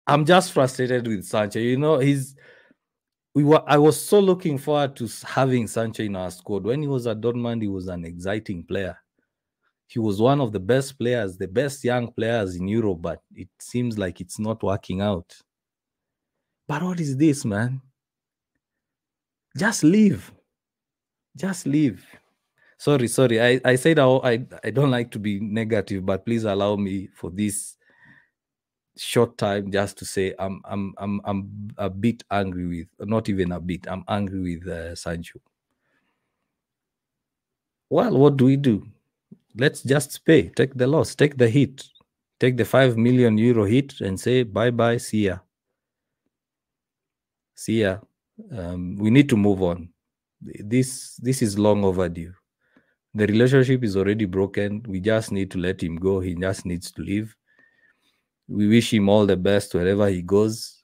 I'm just frustrated with Sancho. You know, I was so looking forward to having Sancho in our squad. When he was at Dortmund, he was an exciting player. He was one of the best players, the best young players in Europe, but it seems like it's not working out. But what is this, man? Just leave. Just leave. Sorry. I said I don't like to be negative, but please allow me for this short time just to say I'm a bit angry with, not even a bit, I'm angry with Sancho. Well, what do? Let's just pay, take the loss, take the hit, take the 5 million euro hit and say bye, see ya. We need to move on. This is long overdue. The relationship is already broken. We just need to let him go. He just needs to leave. We wish him all the best wherever he goes.